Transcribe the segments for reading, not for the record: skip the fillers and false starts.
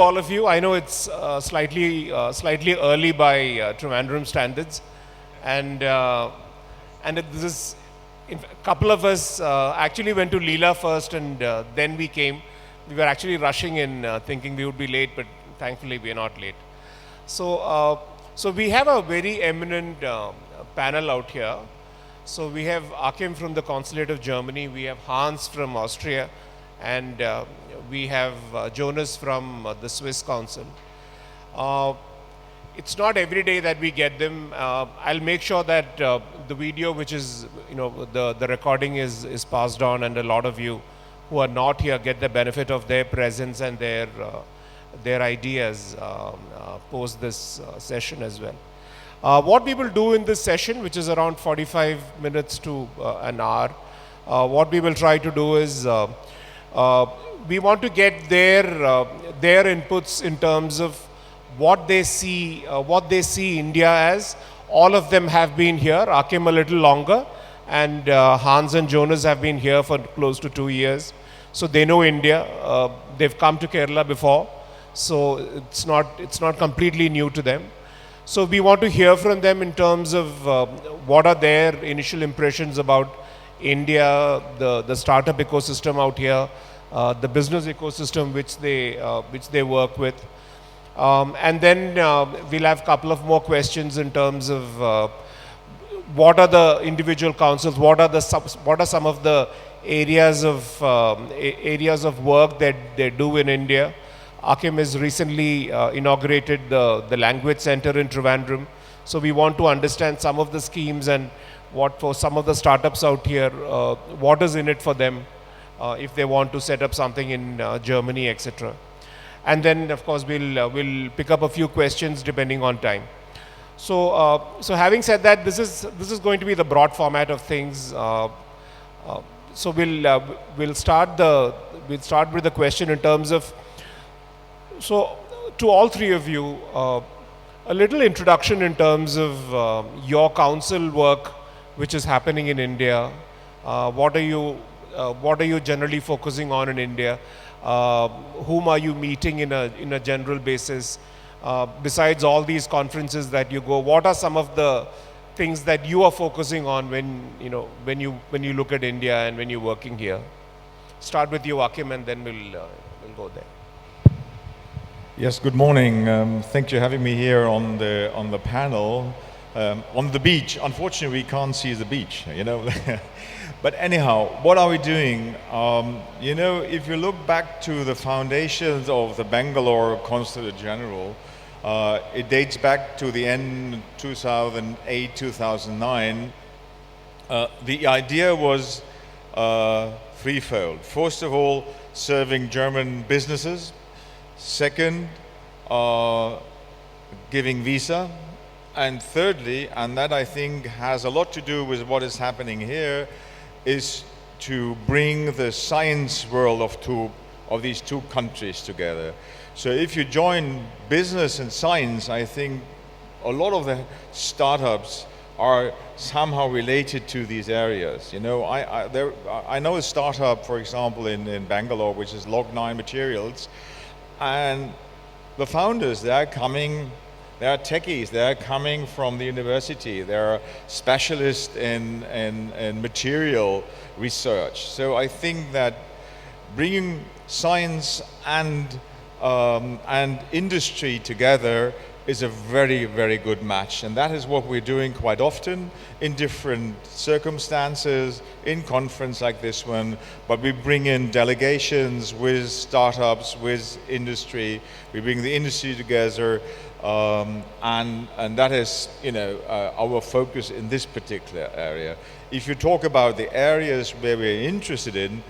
all of you. I know it's slightly early by Trivandrum standards, and this is, a couple of us actually went to Leela first, and then we came. We were actually rushing in, thinking we would be late, but thankfully we are not late. So we have a very eminent panel out here. So we have Achim from the Consulate of Germany, we have Hans from Austria, and we have Jonas from the Swiss Council. It's not every day that we get them. I'll make sure that the video, which is, the recording is passed on, and a lot of you who are not here get the benefit of their presence and their ideas post this session as well. What we will do in this session, which is around 45 minutes to an hour, what we will try to do is we want to get their inputs in terms of what they see India as. All of them have been here, Achim a little longer, and Hans and Jonas have been here for close to 2 years. So they know India. They've come to Kerala before, so it's not completely new to them. So we want to hear from them in terms of what are their initial impressions about India, the startup ecosystem out here, the business ecosystem which they work with. And then we'll have a couple of more questions in terms of what are the individual councils, what are some of the areas of work that they do in India. Achim has recently inaugurated the language center in Trivandrum, so we want to understand some of the schemes and what for some of the startups out here, what is in it for them if they want to set up something in Germany, etc. And then, of course, we'll pick up a few questions depending on time. So having said that, this is going to be the broad format of things. So we'll start with the question in terms of. So to all three of you, a little introduction in terms of your council work, which is happening in India. What are you generally focusing on in India? Whom are you meeting in a general basis? Besides all these conferences that you go, what are some of the things that you are focusing on when you look at India and when you're working here? Start with you, Achim, and then we'll go there. Yes, good morning. Thank you for having me here on the panel. On the beach. Unfortunately, we can't see the beach, But anyhow, what are we doing? If you look back to the foundations of the Bangalore Consulate General, it dates back to the end 2008, 2009. The idea was threefold. First of all, serving German businesses. Second, giving visa. And thirdly, and that I think has a lot to do with what is happening here, is to bring the science world of these two countries together. So if you join business and science, I think a lot of the startups are somehow related to these areas. I know a startup, for example, in Bangalore, which is Log9 Materials, and the founders, they are techies, they are coming from the university, they're specialists in material research. So I think that bringing science and industry together is a very, very good match. And that is what we're doing quite often in different circumstances, in conference like this one, but we bring in delegations with startups, with industry, we bring the industry together, and that is, our focus in this particular area. If you talk about the areas where we're interested in,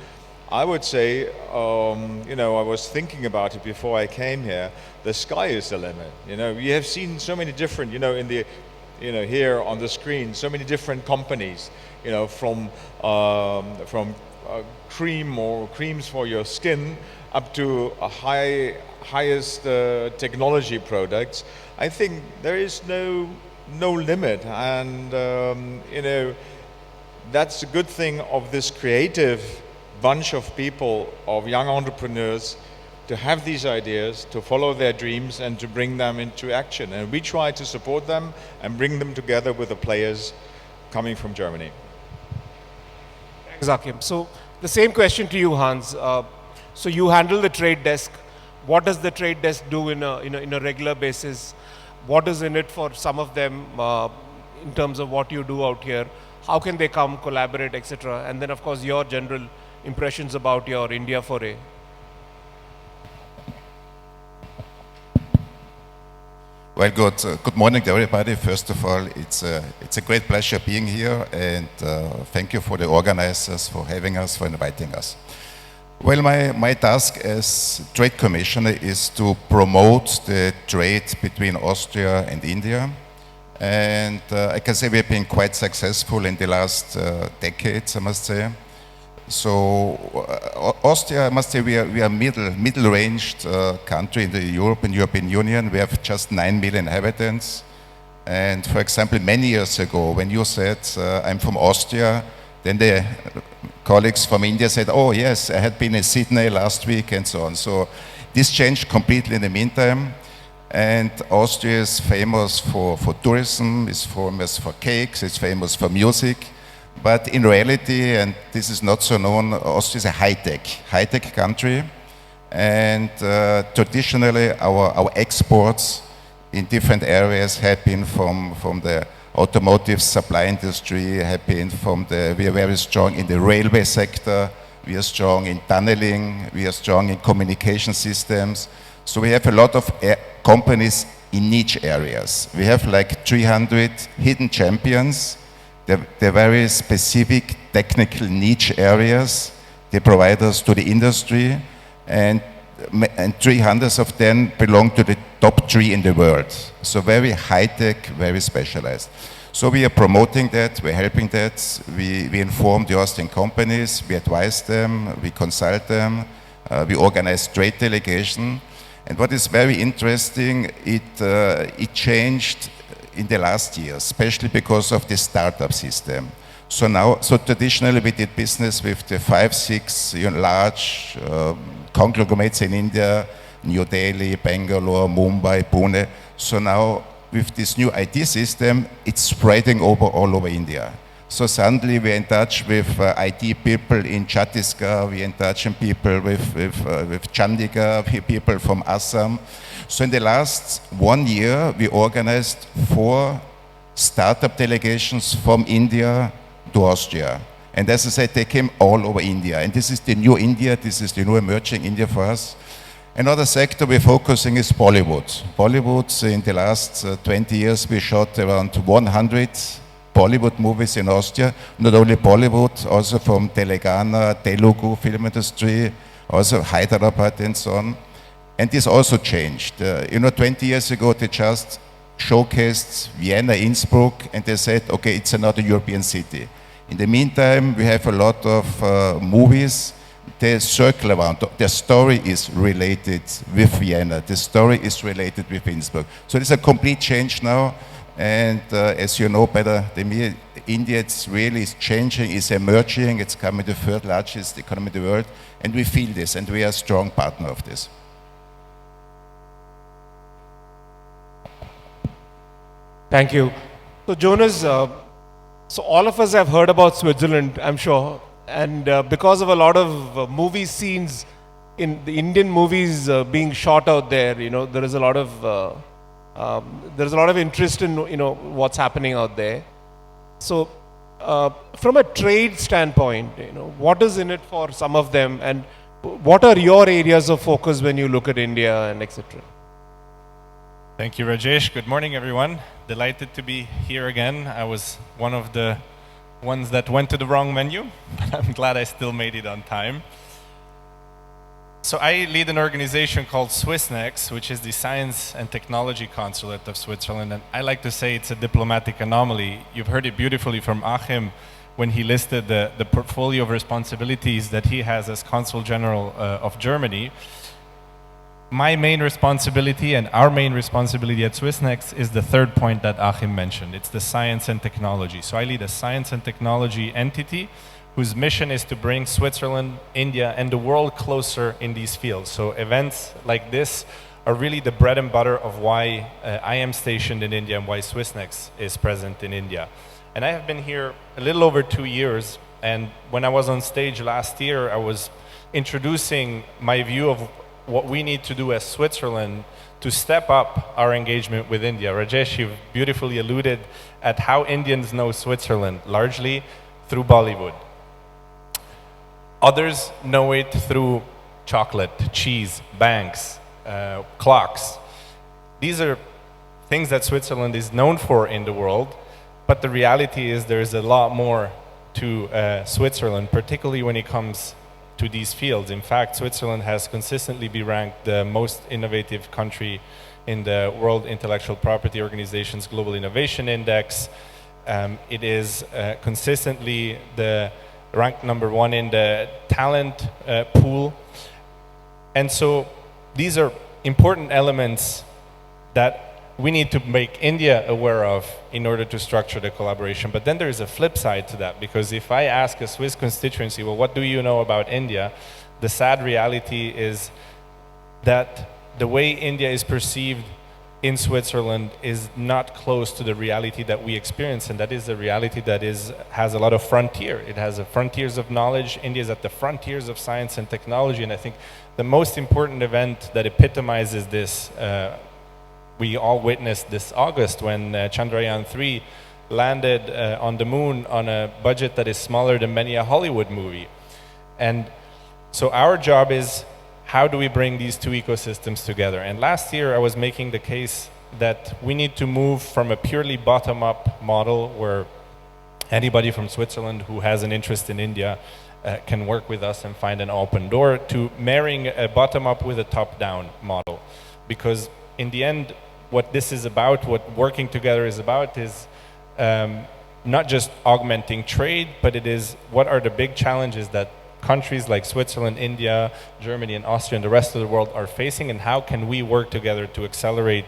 I would say, I was thinking about it before I came here. The sky is the limit. We have seen so many different, here on the screen, so many different companies, from cream or creams for your skin up to highest technology products. I think there is no limit, and that's a good thing of this creative bunch of people, of young entrepreneurs, to have these ideas, to follow their dreams, and to bring them into action. And we try to support them and bring them together with the players coming from Germany. Thanks, Achim. So the same question to you, Hans. So you handle the trade desk. What does the trade desk do in a regular basis? What is in it for some of them in terms of what you do out here? How can they come, collaborate, etc.? And then, of course, your general impressions about your India foray. Well, good morning to everybody. First of all, it's a great pleasure being here, and thank you for the organizers for having us, for inviting us. Well, my task as Trade Commissioner is to promote the trade between Austria and India. And I can say we've been quite successful in the last decades, I must say. So Austria, I must say, we are middle-ranged country in the European Union. We have just 9 million inhabitants. And for example, many years ago, when you said, I'm from Austria, then the colleagues from India said, oh yes, I had been in Sydney last week and so on. So this changed completely in the meantime. And Austria is famous for tourism, is famous for cakes, it's famous for music. But in reality, and this is not so known, Austria is a high-tech country. And traditionally, our exports in different areas have been from the automotive supply industry, have been we are very strong in the railway sector, we are strong in tunneling, we are strong in communication systems. So we have a lot of companies in niche areas. We have like 300 hidden champions. They're very specific technical niche areas. They provide us to the industry, and 300 of them belong to the top 3 in the world. So very high-tech, very specialized. So we are promoting that, we're helping that. We inform the Austrian companies, we advise them, we consult them, we organize trade delegation. And what is very interesting, it changed in the last years, especially because of the startup system. So traditionally we did business with the 5, 6 large conglomerates in India, New Delhi, Bangalore, Mumbai, Pune. So now with this new IT system, it's spreading all over India. So suddenly we're in touch with IT people in Chhattisgarh, we're in touch with people with Chandigarh, people from Assam. So in the last 1 year, we organized 4 startup delegations from India to Austria. And as I said, they came all over India. And this is the new India, this is the new emerging India for us. Another sector we're focusing is Bollywood. Bollywood, in the last 20 years, we shot around 100 Bollywood movies in Austria. Not only Bollywood, also from Telangana, Telugu film industry, also Hyderabad and so on. And this also changed. 20 years ago, they just showcased Vienna, Innsbruck, and they said, okay, it's another European city. In the meantime, we have a lot of movies. They circle around. Their story is related with Vienna. The story is related with Innsbruck. So there's a complete change now. And as you know better than me, India is changing, is emerging. It's becoming the 3rd largest economy in the world. And we feel this, and we are a strong partner of this. Thank you. So Jonas, so all of us have heard about Switzerland, I'm sure. And because of a lot of movie scenes, in the Indian movies being shot out there, there is a lot of interest in what's happening out there. So from a trade standpoint, what is in it for some of them, and what are your areas of focus when you look at India and etc.? Thank you, Rajesh. Good morning, everyone. Delighted to be here again. I was one of the ones that went to the wrong menu, but I'm glad I still made it on time. So I lead an organization called Swissnex, which is the Science and Technology Consulate of Switzerland, and I like to say it's a diplomatic anomaly. You've heard it beautifully from Achim when he listed the portfolio of responsibilities that he has as Consul General of Germany. My main responsibility and our main responsibility at Swissnex is the 3rd point that Achim mentioned. It's the science and technology. So I lead a science and technology entity whose mission is to bring Switzerland, India, and the world closer in these fields. So events like this are really the bread and butter of why I am stationed in India and why Swissnex is present in India. And I have been here a little over 2 years, and when I was on stage last year, I was introducing my view of what we need to do as Switzerland to step up our engagement with India. Rajesh, you've beautifully alluded at how Indians know Switzerland, largely through Bollywood. Others know it through chocolate, cheese, banks, clocks. These are things that Switzerland is known for in the world, but the reality is there's a lot more to Switzerland, particularly when it comes to these fields. In fact, Switzerland has consistently been ranked the most innovative country in the World Intellectual Property Organization's Global Innovation Index. It is consistently ranked #1 in the talent pool. And so these are important elements that we need to make India aware of in order to structure the collaboration. But then there is a flip side to that, because if I ask a Swiss constituency, well, what do you know about India? The sad reality is that the way India is perceived in Switzerland is not close to the reality that we experience, and that is a reality that has a lot of frontier. It has a frontiers of knowledge. India is at the frontiers of science and technology, and I think the most important event that epitomizes this we all witnessed this August when Chandrayaan-3 landed on the moon on a budget that is smaller than many a Hollywood movie. And so our job is, how do we bring these two ecosystems together? And last year I was making the case that we need to move from a purely bottom-up model where anybody from Switzerland who has an interest in India can work with us and find an open door, to marrying a bottom-up with a top-down model. Because in the end, what this is about, what working together is about, is not just augmenting trade, but it is what are the big challenges that countries like Switzerland, India, Germany, and Austria, and the rest of the world are facing, and how can we work together to accelerate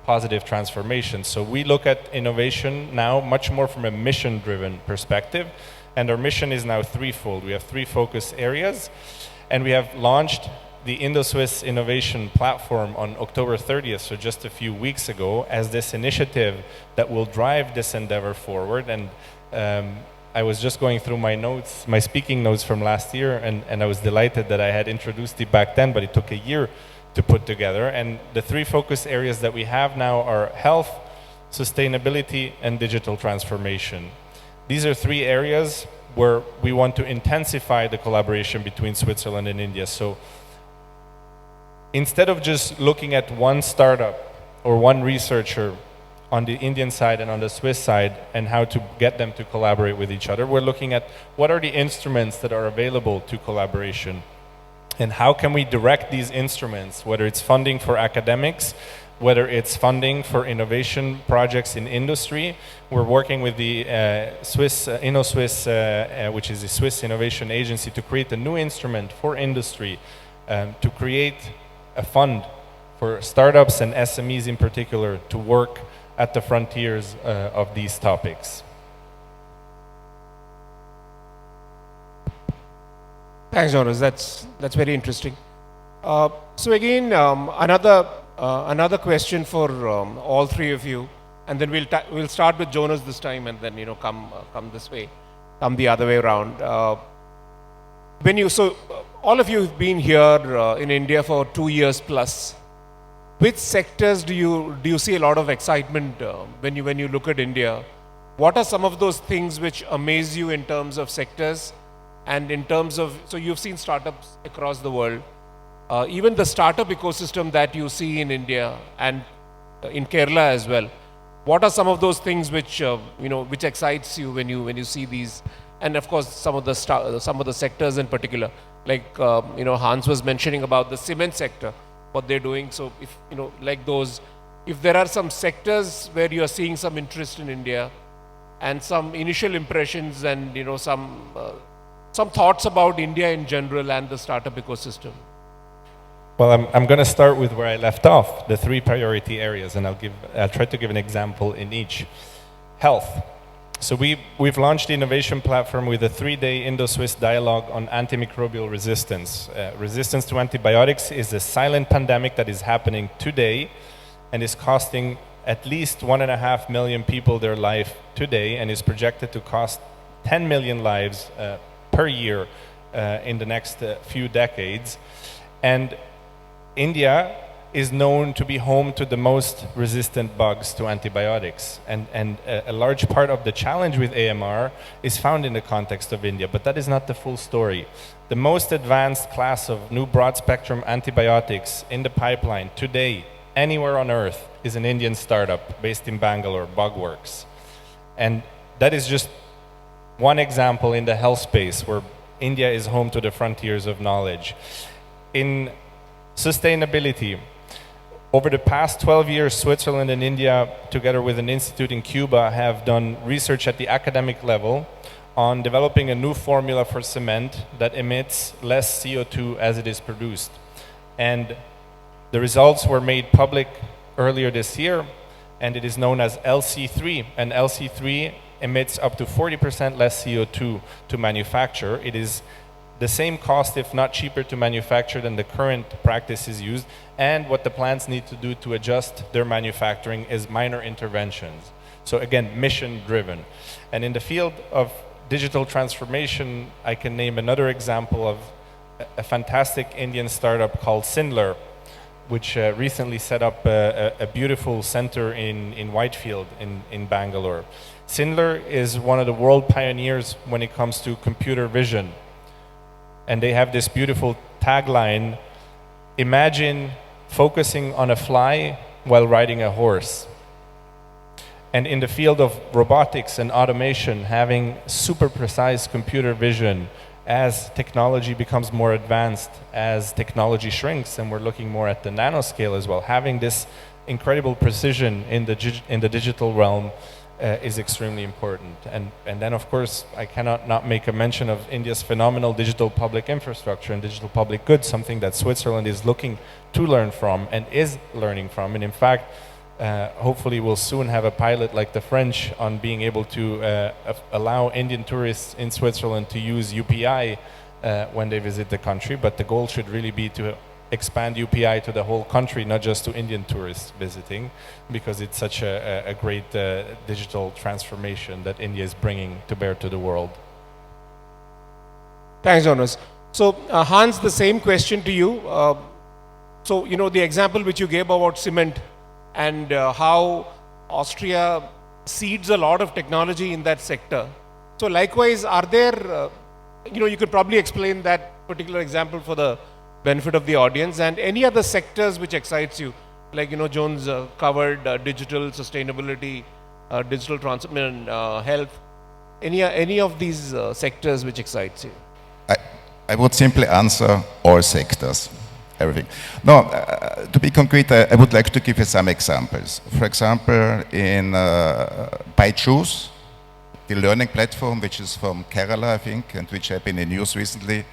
positive transformation. So we look at innovation now much more from a mission-driven perspective, and our mission is now threefold. We have 3 focus areas, and we have launched the Indo-Swiss Innovation Platform on October 30th, so just a few weeks ago, as this initiative that will drive this endeavor forward. And I was just going through my notes, my speaking notes from last year, and I was delighted that I had introduced it back then, but it took a year to put together. And the 3 focus areas that we have now are health, sustainability, and digital transformation. These are 3 areas where we want to intensify the collaboration between Switzerland and India. So instead of just looking at one startup or one researcher on the Indian side and on the Swiss side and how to get them to collaborate with each other, we're looking at what are the instruments that are available to collaboration, and how can we direct these instruments, whether it's funding for academics, whether it's funding for innovation projects in industry. We're working with the Swiss Inno-Swiss, which is a Swiss innovation agency, to create a new instrument for industry, to create a fund for startups and SMEs in particular to work at the frontiers of these topics. Thanks, Jonas. That's very interesting. So again, another question for all 3 of you, and then we'll start with Jonas this time, and then come this way, come the other way around. All of you have been here in India for 2 years plus. Which sectors do you see a lot of excitement when you look at India? What are some of those things which amaze you in terms of sectors, and in terms of, so you've seen startups across the world, even the startup ecosystem that you see in India and in Kerala as well. What are some of those things which which excites you when you see these? And of course, some of the sectors in particular, like Hans was mentioning about the cement sector, what they're doing. So if if there are some sectors where you are seeing some interest in India, and some initial impressions, and some thoughts about India in general and the startup ecosystem. Well, I'm going to start with where I left off, the 3 priority areas, and I'll try to give an example in each. Health. So we've launched the innovation platform with a 3-day Indo-Swiss dialogue on antimicrobial resistance. Resistance to antibiotics is a silent pandemic that is happening today and is costing at least 1.5 million people their life today, and is projected to cost 10 million lives per year in the next few decades. And India is known to be home to the most resistant bugs to antibiotics. And a large part of the challenge with AMR is found in the context of India, but that is not the full story. The most advanced class of new broad-spectrum antibiotics in the pipeline today, anywhere on Earth, is an Indian startup based in Bangalore, Bugworks. And that is just one example in the health space where India is home to the frontiers of knowledge. In sustainability, over the past 12 years, Switzerland and India, together with an institute in Cuba, have done research at the academic level on developing a new formula for cement that emits less CO2 as it is produced. And the results were made public earlier this year, and it is known as LC3. And LC3 emits up to 40% less CO2 to manufacture. It is the same cost, if not cheaper, to manufacture than the current practices used. And what the plants need to do to adjust their manufacturing is minor interventions. So again, mission-driven. And in the field of digital transformation, I can name another example of a fantastic Indian startup called Sindler, which recently set up a beautiful center in Whitefield in Bangalore. Sindler is one of the world pioneers when it comes to computer vision. And they have this beautiful tagline: imagine focusing on a fly while riding a horse. And in the field of robotics and automation, having super precise computer vision as technology becomes more advanced, as technology shrinks, and we're looking more at the nanoscale as well, having this incredible precision in the digital realm is extremely important. And then, of course, I cannot not make a mention of India's phenomenal digital public infrastructure and digital public goods, something that Switzerland is looking to learn from and is learning from. And in fact, hopefully we'll soon have a pilot like the French on being able to allow Indian tourists in Switzerland to use UPI when they visit the country. But the goal should really be to expand UPI to the whole country, not just to Indian tourists visiting, because it's such a great digital transformation that India is bringing to bear to the world. Thanks, Jonas. So, Hans, the same question to you. So, you know, the example which you gave about cement and how Austria seeds a lot of technology in that sector. So, likewise, are there, you know, you could probably explain that particular example for the benefit of the audience, and any other sectors which excites you, like, you know, Jones covered digital sustainability, digital transformation, health. Any of these sectors which excites you? I would simply answer all sectors, everything. No, to be concrete, I would like to give you some examples. For example, in Byju's, the learning platform, which is from Kerala, I think, and which have been in news recently,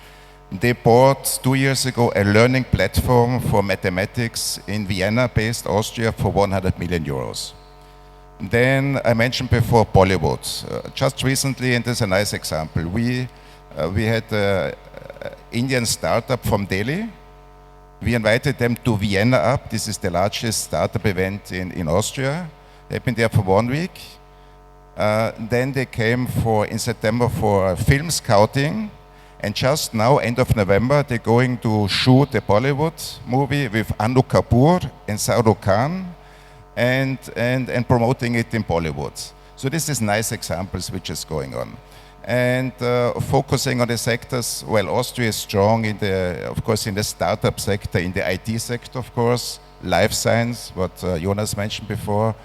they bought 2 years ago a learning platform for mathematics in Vienna, based Austria, for 100 million euros. Then I mentioned before Bollywood. Just recently, and this is a nice example, we had an Indian startup from Delhi. We invited them to Vienna Up. This is the largest startup event in Austria. They've been there for 1 week. Then they came in September for film scouting. And just now, end of November, they're going to shoot a Bollywood movie with Anu Kapoor and Shah Rukh Khan and promoting it in Bollywood. So this is nice examples which is going on. And focusing on the sectors, well, Austria is strong of course, in the startup sector, in the IT sector, of course, life science, what Jonas mentioned before,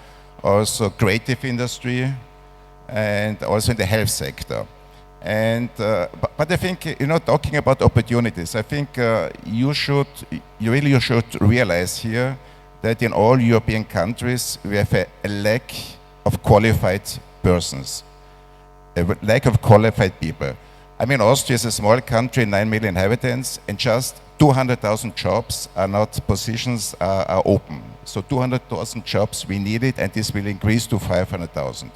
also creative industry, and also in the health sector. And but I think, you know, talking about opportunities, I think you should realize here that in all European countries we have a lack of qualified persons, a lack of qualified people. I mean, Austria is a small country, 9 million inhabitants, and just 200,000 jobs are not positions are open. So 200,000 jobs we needed, and this will increase to 500,000.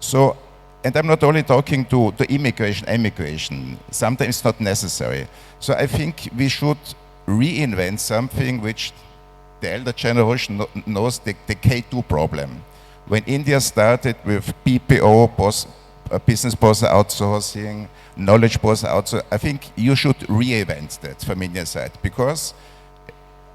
So and I'm not only talking to immigration, emigration, sometimes it's not necessary. So I think we should reinvent something which the elder generation knows, the K2 problem. When India started with BPO, business process outsourcing, knowledge process outsourcing, I think you should reinvent that from Indian side, because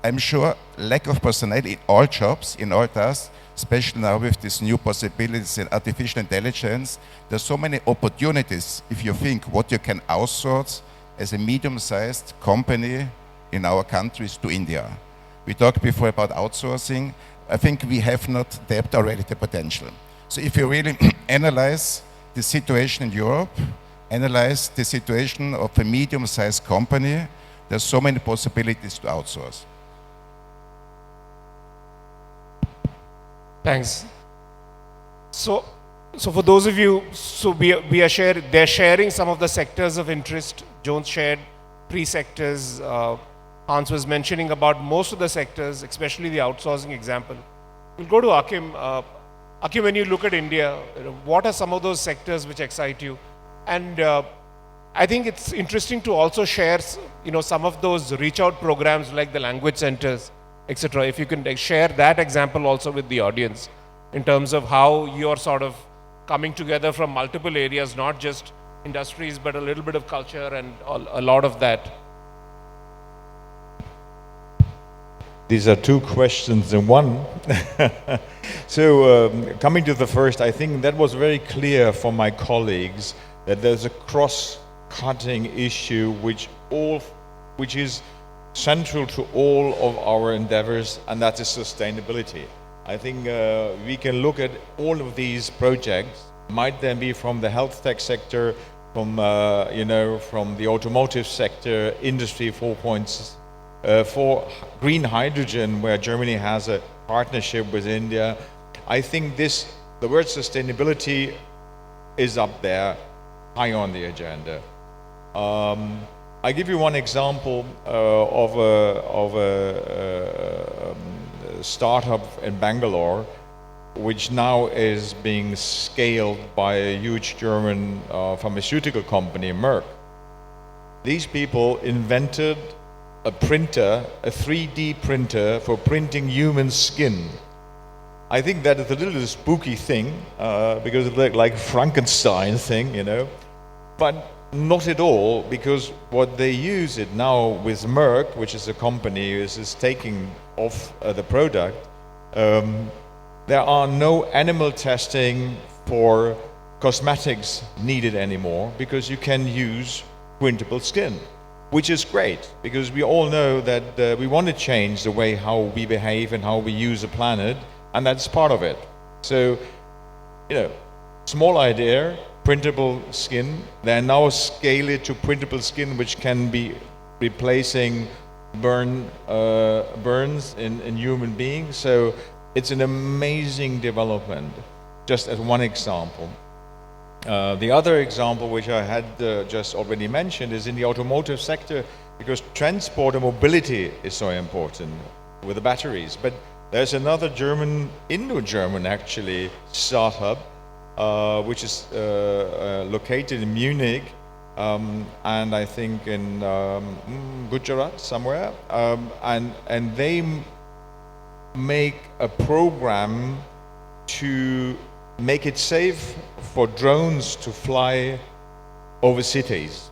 I'm sure lack of personnel in all jobs, in all tasks, especially now with these new possibilities in artificial intelligence, there's so many opportunities if you think what you can outsource as a medium-sized company in our countries to India. We talked before about outsourcing. I think we have not tapped already the potential. So if you really analyze the situation in Europe, analyze the situation of a medium-sized company, there's so many possibilities to outsource. Thanks. So for those of you, they're sharing some of the sectors of interest. Jones shared 3 sectors. Hans was mentioning about most of the sectors, especially the outsourcing example. We'll go to Achim. Achim, when you look at India, what are some of those sectors which excite you? And I think it's interesting to also share, some of those reach out programs like the language centers, etc. If you can share that example also with the audience in terms of how you're sort of coming together from multiple areas, not just industries, but a little bit of culture and a lot of that. These are 2 questions in one. So coming to the first, I think that was very clear for my colleagues that there's a cross-cutting issue which is central to all of our endeavors, and that is sustainability. I think we can look at all of these projects, might then be from the health tech sector, from from the automotive sector, Industry 4.0, for green hydrogen, where Germany has a partnership with India. I think the word sustainability is up there, high on the agenda. I give you one example of a startup in Bangalore, which now is being scaled by a huge German pharmaceutical company, Merck. These people invented a printer, a 3D printer for printing human skin. I think that is a little spooky thing because it's like Frankenstein thing, but not at all, because what they use it now with Merck, which is a company is taking off the product, there are no animal testing for cosmetics needed anymore, because you can use printable skin, which is great, because we all know that we want to change the way how we behave and how we use the planet, and that's part of it. So, small idea, printable skin. They now scale it to printable skin, which can be replacing burns in human beings. So it's an amazing development, just as one example. The other example, which I had just already mentioned, is in the automotive sector, because transport and mobility is so important with the batteries. But there's another Indo-German actually, startup, which is located in Munich, and I think in Gujarat somewhere, and they make a program to make it safe for drones to fly over cities.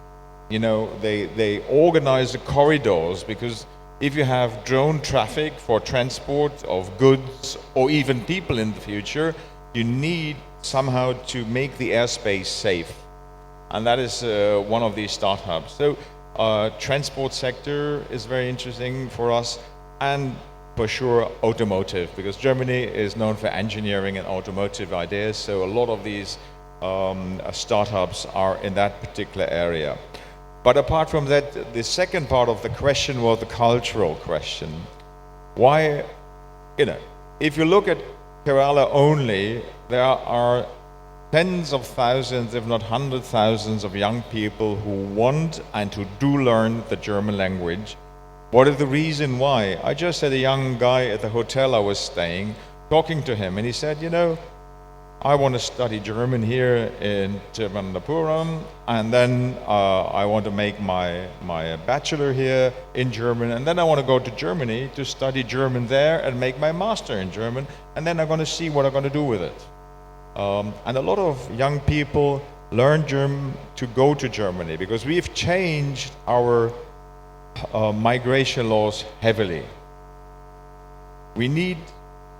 They organize the corridors, because if you have drone traffic for transport of goods or even people in the future, you need somehow to make the airspace safe. And that is one of these startups. So transport sector is very interesting for us, and for sure automotive, because Germany is known for engineering and automotive ideas, so a lot of these startups are in that particular area. But apart from that, the second part of the question was the cultural question. Why, if you look at Kerala only, there are tens of thousands, if not 100,000 of young people who want and who do learn the German language. What is the reason why? I just had a young guy at the hotel I was staying, talking to him, and he said, I want to study German here in Tiruvananthapuram, and then I want to make my bachelor here in German, and then I want to go to Germany to study German there and make my master in German, and then I'm going to see what I'm going to do with it. And a lot of young people learn German to go to Germany because we've changed our migration laws heavily. We need,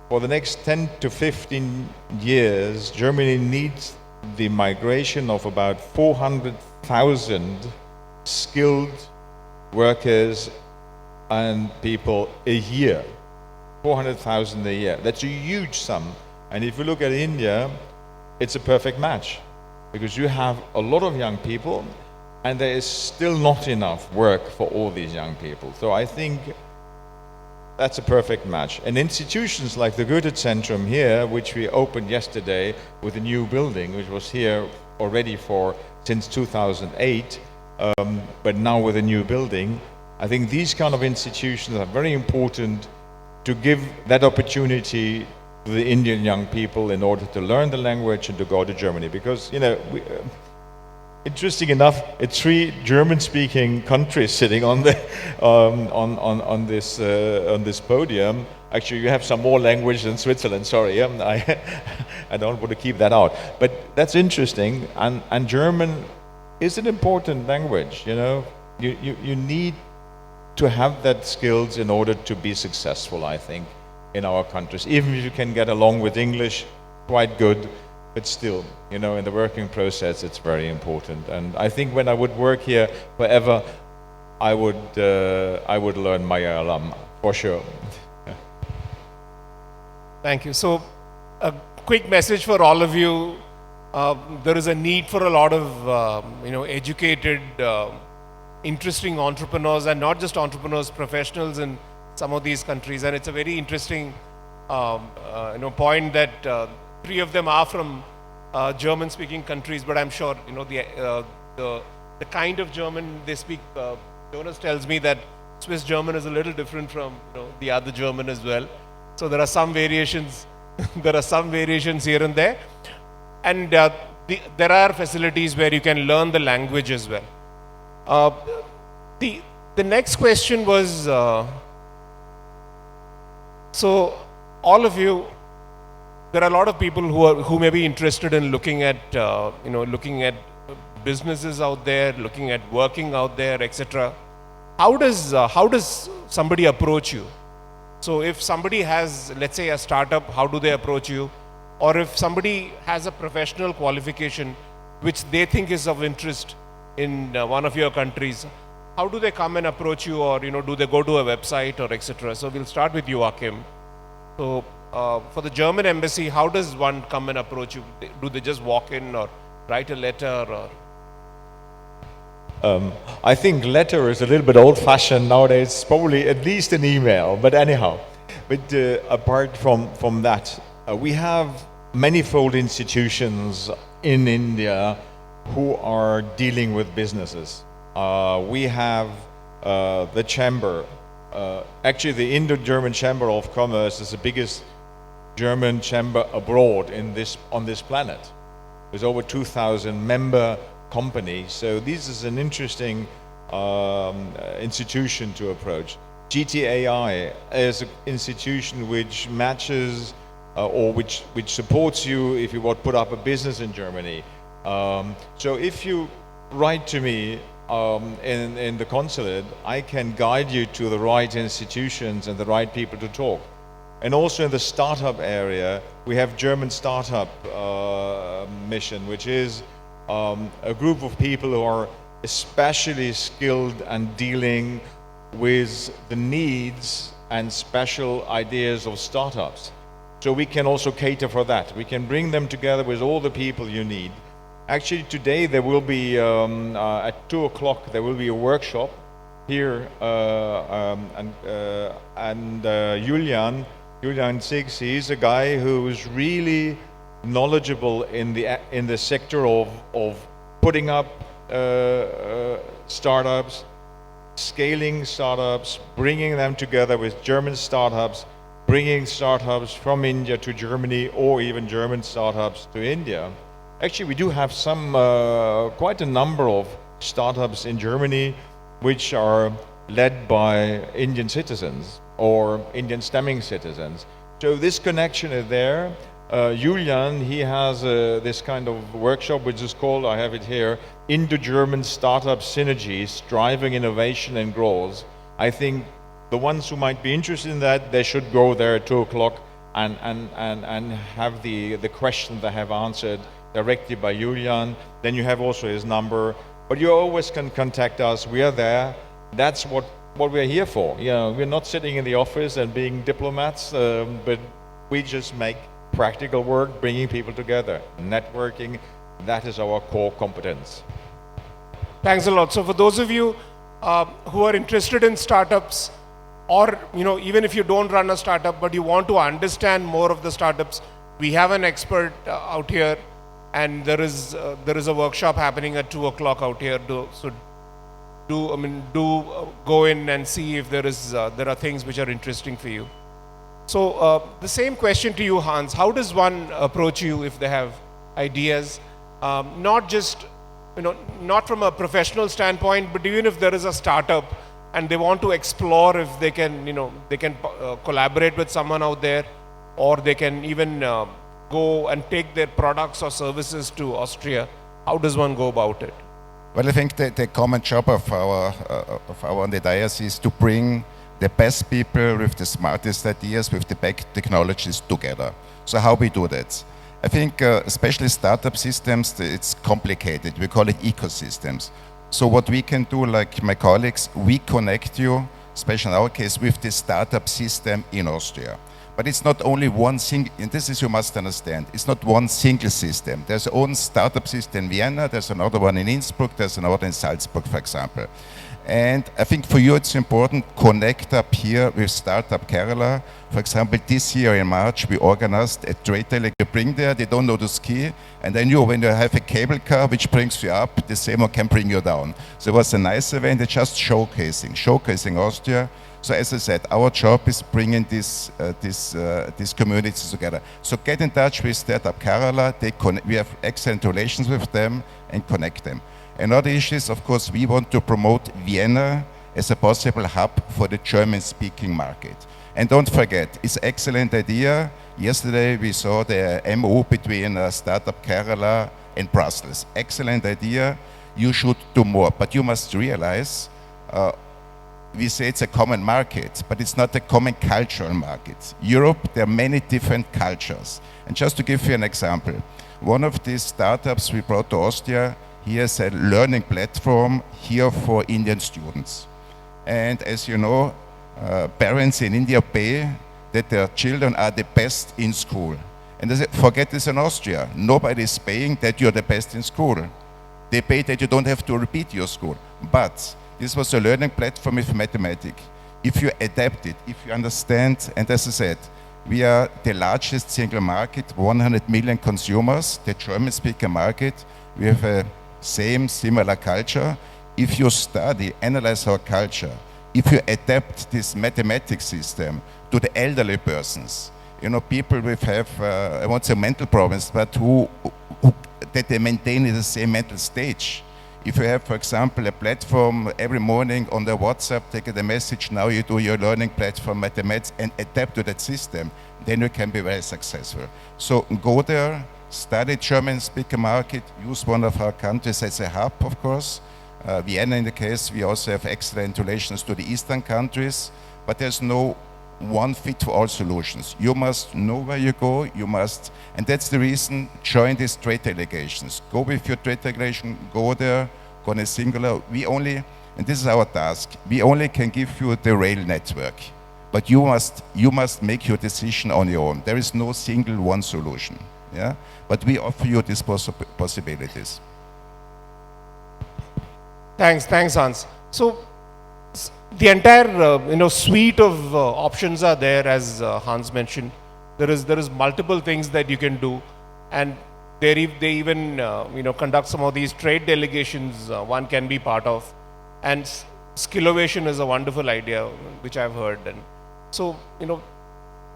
for the next 10 to 15 years, Germany needs the migration of about 400,000 skilled workers and people a year. 400,000 a year. That's a huge sum. And if you look at India, it's a perfect match because you have a lot of young people and there is still not enough work for all these young people. So I think that's a perfect match. And institutions like the Goethe-Zentrum here, which we opened yesterday with a new building, which was here already since 2008, but now with a new building, I think these kind of institutions are very important to give that opportunity to the Indian young people in order to learn the language and to go to Germany. Because, you know, interesting enough, it's 3 German-speaking countries sitting on the on this podium. Actually, you have some more language than Switzerland. Sorry, I don't want to keep that out. But that's interesting, and German is an important language. You know, you need to have that skills in order to be successful, I think, in our countries. Even if you can get along with English quite good, but still, you know, in the working process, it's very important. And I think when I would work here forever, I would learn Malayalam, for sure. Thank you. So, a quick message for all of you. There is a need for a lot of, educated, interesting entrepreneurs, and not just entrepreneurs, professionals in some of these countries. And it's a very interesting, point that 3 of them are from German-speaking countries, but I'm sure, you know, the kind of German they speak, Jonas tells me that Swiss German is a little different from, you know, the other German as well. So there are some variations, here and there. And there are facilities where you can learn the language as well. The next question was, so all of you, there are a lot of people who may be interested in looking at businesses out there, looking at working out there, etc. How does somebody approach you? So if somebody has, let's say, a startup, how do they approach you? Or if somebody has a professional qualification which they think is of interest in one of your countries, how do they come and approach you? Or, you know, do they go to a website or etc.? So we'll start with you, Achim. So for the German embassy, how does one come and approach you? Do they just walk in or write a letter? Or I think letter is a little bit old-fashioned nowadays. Probably at least an email. But anyhow, apart from that, we have manifold institutions in India who are dealing with businesses. We have the chamber. Actually, the Indo-German Chamber of Commerce is the biggest German chamber abroad on this planet. There's over 2,000 member companies. So this is an interesting institution to approach. GTAI is an institution which matches or which supports you if you want to put up a business in Germany. So if you write to me in the consulate, I can guide you to the right institutions and the right people to talk. And also in the startup area, we have German Startup Mission, which is a group of people who are especially skilled and dealing with the needs and special ideas of startups. So we can also cater for that. We can bring them together with all the people you need. Actually, today there will be, at 2 o'clock, there will be a workshop here, and Julian Six, he's a guy who is really knowledgeable in the sector of putting up startups, scaling startups, bringing them together with German startups, bringing startups from India to Germany or even German startups to India. Actually, we do have some, quite a number of startups in Germany which are led by Indian citizens or Indian stemming citizens. So this connection is there. Julian, he has this kind of workshop which is called, I have it here, Indo-German Startup Synergies, Driving Innovation and Growth. I think the ones who might be interested in that, they should go there at 2 o'clock and have the questions they have answered directly by Julian. Then you have also his number. But you always can contact us. We are there. That's what we're here for. You know, we're not sitting in the office and being diplomats, but we just make practical work, bringing people together. Networking, that is our core competence. Thanks a lot. So for those of you who are interested in startups, or even if you don't run a startup but you want to understand more of the startups, we have an expert out here, and there is a workshop happening at 2 o'clock out here. So do go in and see if there are things which are interesting for you. So the same question to you, Hans. How does one approach you if they have ideas, not just not from a professional standpoint, but even if there is a startup and they want to explore if they can collaborate with someone out there, or they can even go and take their products or services to Austria. How does one go about it? Well, I think the common job of our on the diocese is to bring the best people with the smartest ideas, with the best technologies together. So how we do that? I think especially startup systems, it's complicated. We call it ecosystems. So what we can do, like my colleagues, we connect you, especially in our case, with the startup system in Austria. But it's not only one single, and this is, you must understand, it's not one single system. There's our own startup system in Vienna, there's another one in Innsbruck, there's another in Salzburg, for example. And I think for you it's important, connect up here with Startup Kerala. For example, this year in March, we organized a trade day, like you bring there, they don't know to ski, and then when you have a cable car which brings you up, the same one can bring you down. So it was a nice event, it's just showcasing Austria. So as I said, our job is bringing these communities together. So get in touch with Startup Kerala, we have excellent relations with them, and connect them. Another issue is, of course, we want to promote Vienna as a possible hub for the German-speaking market. And don't forget, it's an excellent idea. Yesterday we saw the MOU between Startup Kerala and Brussels. Excellent idea. You should do more. But you must realize, we say it's a common market, but it's not a common cultural market. Europe, there are many different cultures. And just to give you an example, one of these startups we brought to Austria, he has a learning platform here for Indian students. And as you know, parents in India pay that their children are the best in school. And they say, forget this in Austria. Nobody is paying that you're the best in school. They pay that you don't have to repeat your school. But this was a learning platform with mathematics. If you adapt it, if you understand, and as I said, we are the largest single market, 100 million consumers, the German-speaking market. We have a similar culture. If you study, analyze our culture, if you adapt this mathematics system to the elderly persons, people with I won't say mental problems, but that they maintain the same mental stage. If you have, for example, a platform every morning on the WhatsApp, take the message, now you do your learning platform mathematics and adapt to that system, then you can be very successful. So go there, study German-speaking market, use one of our countries as a hub, of course. Vienna in the case, we also have excellent relations to the eastern countries, but there's no one fit for all solutions. You must know where you go, and that's the reason, join these trade delegations. Go with your trade delegation, go there, go on a singular. And this is our task, we only can give you the rail network, but you must make your decision on your own. There is no single one solution, yeah? But we offer you these possibilities. Thanks, Hans. So the entire suite of options are there, as Hans mentioned. There is multiple things that you can do, and they even conduct some of these trade delegations. One can be part of, and Skillovation is a wonderful idea which I've heard. And so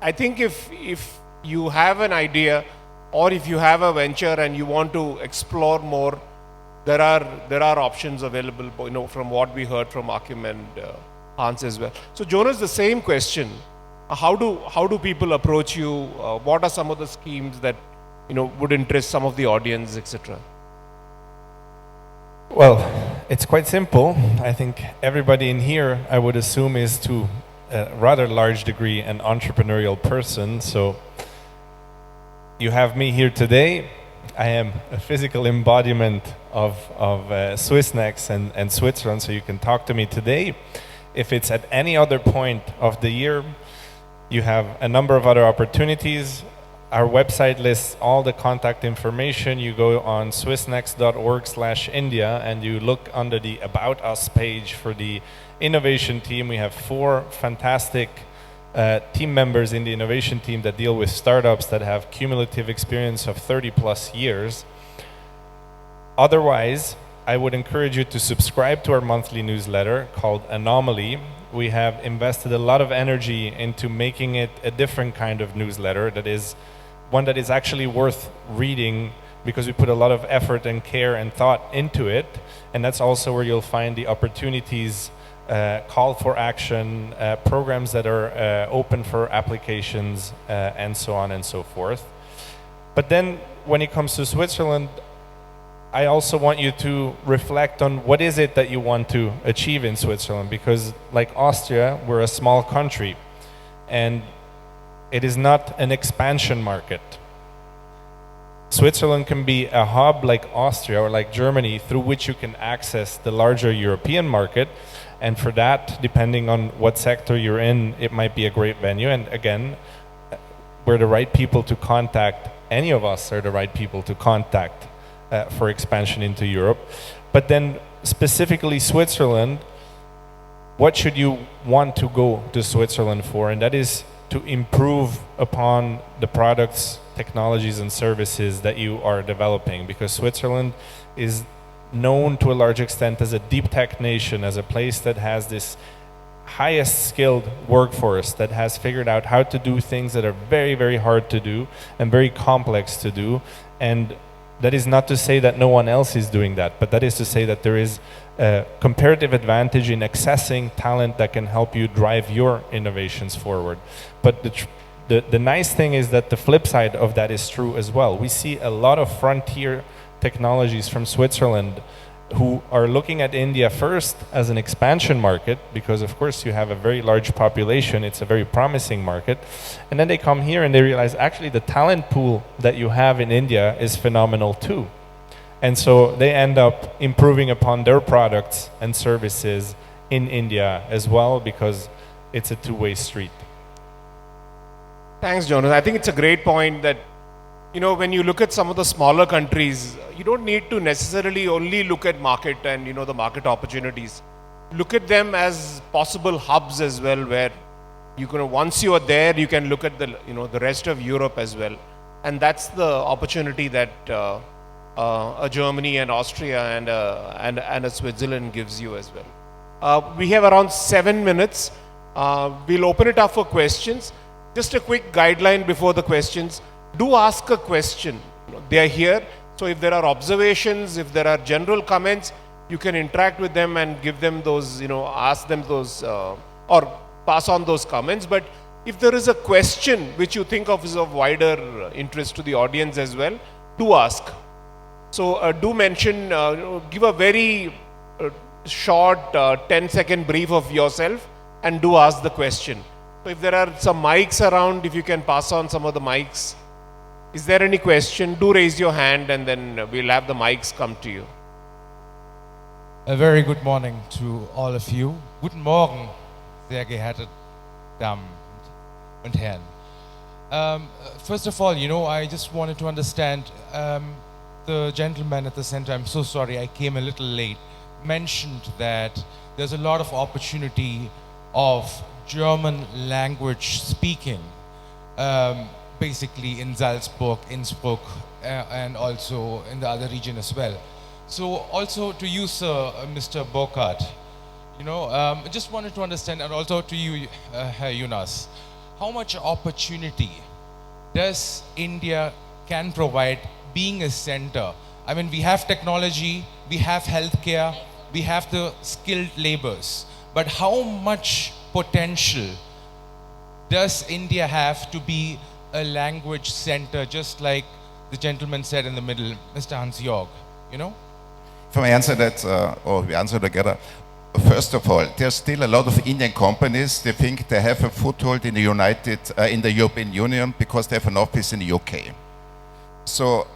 I think if you have an idea, or if you have a venture and you want to explore more, there are options available. From what we heard from Achim and Hans as well. So Jonas, the same question: how do people approach you? What are some of the schemes that would interest some of the audience, etc.? Well, it's quite simple. I think everybody in here, I would assume, is to a rather large degree an entrepreneurial person. So you have me here today. I am a physical embodiment of Swissnex and Switzerland, so you can talk to me today. If it's at any other point of the year, you have a number of other opportunities. Our website lists all the contact information. You go on swissnex.org/India and you look under the About Us page for the innovation team. We have 4 fantastic team members in the innovation team that deal with startups that have cumulative experience of 30 plus years. Otherwise, I would encourage you to subscribe to our monthly newsletter called Anomaly. We have invested a lot of energy into making it a different kind of newsletter that is one that is actually worth reading, because we put a lot of effort and care and thought into it. And that's also where you'll find the opportunities, call for action, programs that are open for applications, and so on and so forth. But then when it comes to Switzerland, I also want you to reflect on what is it that you want to achieve in Switzerland, because like Austria, we're a small country and it is not an expansion market. Switzerland can be a hub like Austria or like Germany through which you can access the larger European market. And for that, depending on what sector you're in, it might be a great venue. And again, we're the right people to contact. Any of us are the right people to contact for expansion into Europe. But then specifically Switzerland, what should you want to go to Switzerland for? And that is to improve upon the products, technologies and services that you are developing, because Switzerland is known to a large extent as a deep tech nation, as a place that has this highest skilled workforce that has figured out how to do things that are very, very hard to do and very complex to do. And that is not to say that no one else is doing that, but that is to say that there is a comparative advantage in accessing talent that can help you drive your innovations forward. But the nice thing is that the flip side of that is true as well. We see a lot of frontier technologies from Switzerland who are looking at India first as an expansion market, because of course you have a very large population, it's a very promising market, and then they come here and they realize actually the talent pool that you have in India is phenomenal too. And so they end up improving upon their products and services in India as well, because it's a two-way street. Thanks, Jonas. I think it's a great point that, when you look at some of the smaller countries, you don't need to necessarily only look at market and, the market opportunities. Look at them as possible hubs as well, where once you are there, you can look at the rest of Europe as well. And that's the opportunity that a Germany and Austria and a Switzerland gives you as well. We have around 7 minutes. We'll open it up for questions. Just a quick guideline before the questions. Do ask a question. They are here. So if there are observations, if there are general comments, you can interact with them and give them those, ask them those, or pass on those comments. But if there is a question which you think of is of wider interest to the audience as well, do ask. So do mention, give a very short 10-second brief of yourself and do ask the question. So if there are some mics around, if you can pass on some of the mics. Is there any question? Do raise your hand and then we'll have the mics come to you. A very good morning to all of you. Guten Morgen, sehr geehrte Damen und Herren. First of all, I just wanted to understand, the gentleman at the center, I'm so sorry, I came a little late, mentioned that there's a lot of opportunity of German language speaking, basically in Salzburg, Innsbruck, and also in the other region as well. So also to you, sir, Mr. Burkart, I just wanted to understand, and also to you, Jonas, how much opportunity does India can provide being a center? I mean, we have technology, we have healthcare, we have the skilled labors, but how much potential does India have to be a language center, just like the gentleman said in the middle, Mr. Hans-Jorg, you know? If I answer that, or we answer together, first of all, there's still a lot of Indian companies, they think they have a foothold in the European Union because they have an office in the UK. So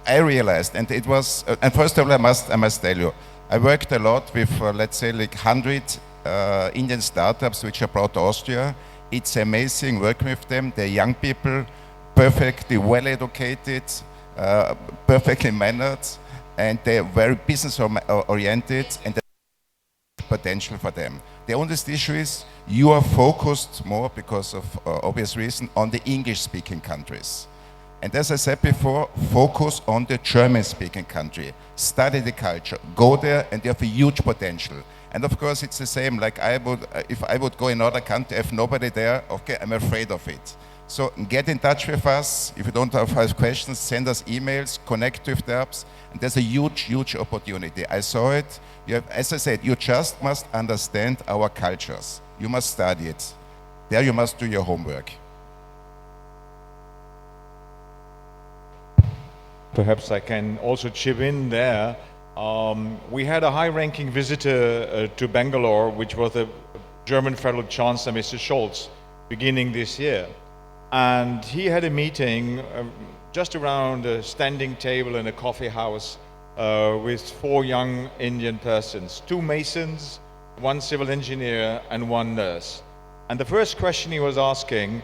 I realized, and it was, and first of all, I must tell you, I worked a lot with, let's say, like 100 Indian startups which are brought to Austria. It's amazing working with them. They're young people, perfectly well educated, perfectly mannered, and they're very business oriented, and there's potential for them. The only issue is you are focused more, because of obvious reason, on the English-speaking countries. And as I said before, focus on the German-speaking country. Study the culture, go there, and you have a huge potential. And of course, it's the same, like if I would go in another country, if nobody there, okay, I'm afraid of it. So get in touch with us. If you don't have questions, send us emails, connect with the apps, and there's a huge, huge opportunity. I saw it. You have, as I said, you just must understand our cultures. You must study it. There you must do your homework. Perhaps I can also chip in there. We had a high-ranking visitor to Bangalore, which was the German Federal Chancellor, Mr. Scholz, beginning this year. And he had a meeting just around a standing table in a coffee house with 4 young Indian persons, 2 masons, 1 civil engineer, and 1 nurse. And the first question he was asking,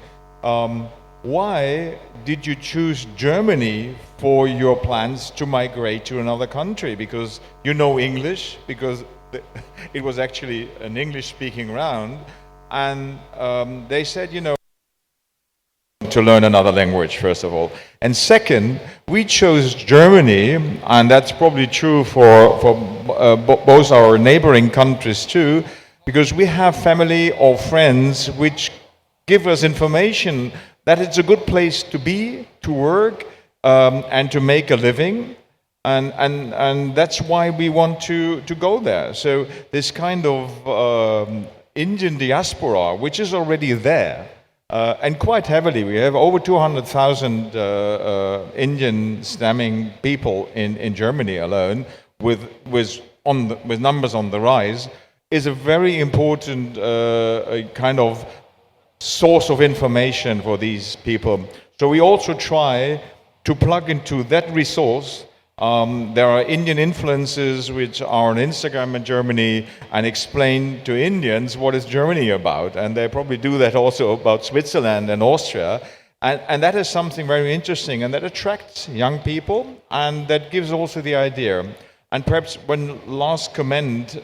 why did you choose Germany for your plans to migrate to another country? Because you know English, because it was actually an English-speaking round. And they said, you know, to learn another language, first of all. And second, we chose Germany, and that's probably true for both our neighboring countries too, because we have family or friends which give us information that it's a good place to be, to work, and to make a living. And that's why we want to go there. So this kind of Indian diaspora, which is already there, and quite heavily. We have over 200,000 Indian stemming people in Germany alone, with numbers on the rise, is a very important kind of source of information for these people. So we also try to plug into that resource. There are Indian influencers which are on Instagram in Germany and explain to Indians what is Germany about. And they probably do that also about Switzerland and Austria. And that is something very interesting, and that attracts young people, and that gives also the idea. And perhaps one last comment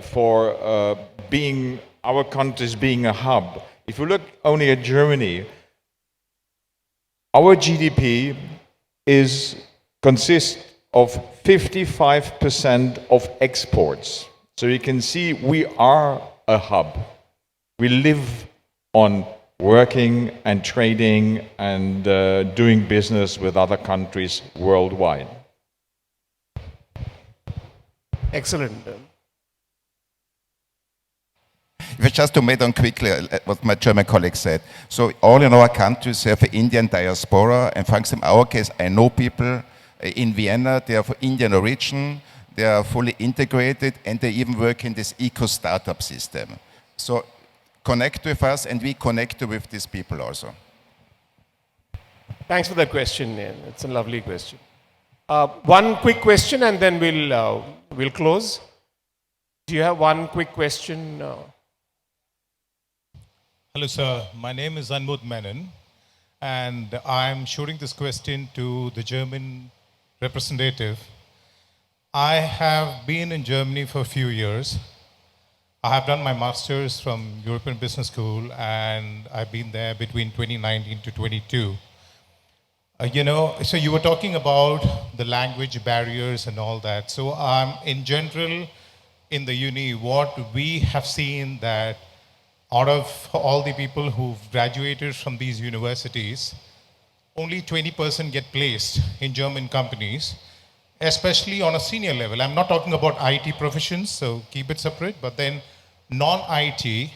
for being our countries being a hub. If you look only at Germany, our GDP consists of 55% of exports. So you can see we are a hub. We live on working and trading and doing business with other countries worldwide. Excellent. Just to make on quickly what my German colleague said. So all in our countries have an Indian diaspora, and for example, in our case, I know people in Vienna, they are of Indian origin, they are fully integrated, and they even work in this eco-startup system. So connect with us, and we connect with these people also. Thanks for that question, Nair. It's a lovely question. One quick question, and then we'll close. Do you have one quick question? Hello, sir. My name is Anmod Menon, and I'm shooting this question to the German representative. I have been in Germany for a few years. I have done my master's from European Business School, and I've been there between 2019 to 22. So you were talking about the language barriers and all that. So in general, in the uni, what we have seen that out of all the people who've graduated from these universities, only 20% get placed in German companies, especially on a senior level. I'm not talking about IT professions, so keep it separate, but then non-IT,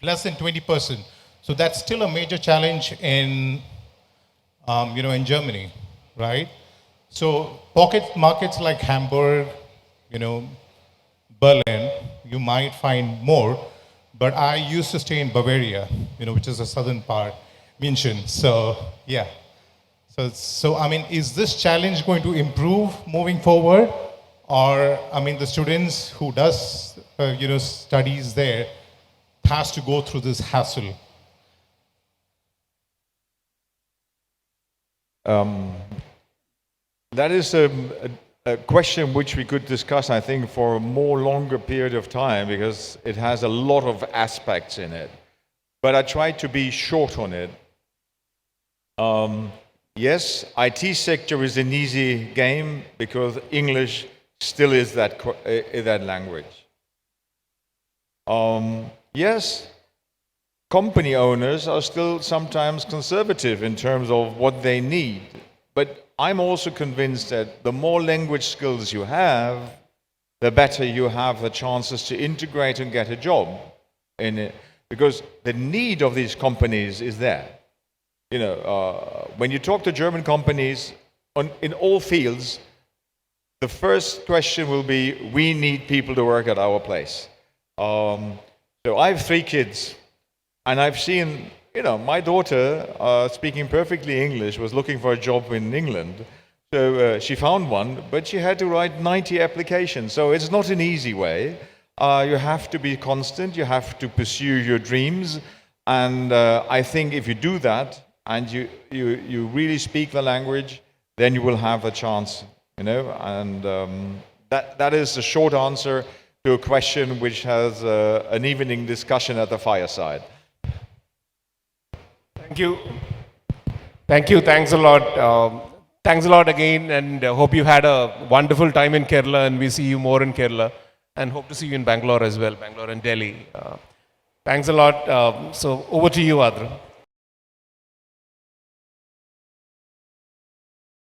less than 20%. So that's still a major challenge in, in Germany, right? So pocket markets like Hamburg, Berlin, you might find more, but I used to stay in Bavaria, which is the southern part, München. So yeah. So I mean, is this challenge going to improve moving forward, or I mean, the students who does studies there has to go through this hassle? That is a question which we could discuss, I think, for a more longer period of time, because it has a lot of aspects in it. But I tried to be short on it. Yes, IT sector is an easy game because English still is that language. Yes, company owners are still sometimes conservative in terms of what they need. But I'm also convinced that the more language skills you have, the better you have the chances to integrate and get a job in it. Because the need of these companies is there. When you talk to German companies in all fields, the first question will be, we need people to work at our place. So I have 3 kids, and I've seen, my daughter, speaking perfectly English, was looking for a job in England. So she found one, but she had to write 90 applications. So it's not an easy way. You have to be constant, you have to pursue your dreams. And I think if you do that, and you really speak the language, then you will have a chance, and that is the short answer to a question which has an evening discussion at the fireside. Thank you. Thanks a lot. Thanks a lot again, and hope you had a wonderful time in Kerala, and we see you more in Kerala, and hope to see you in Bangalore as well, Bangalore and Delhi. Thanks a lot. So over to you, Adra.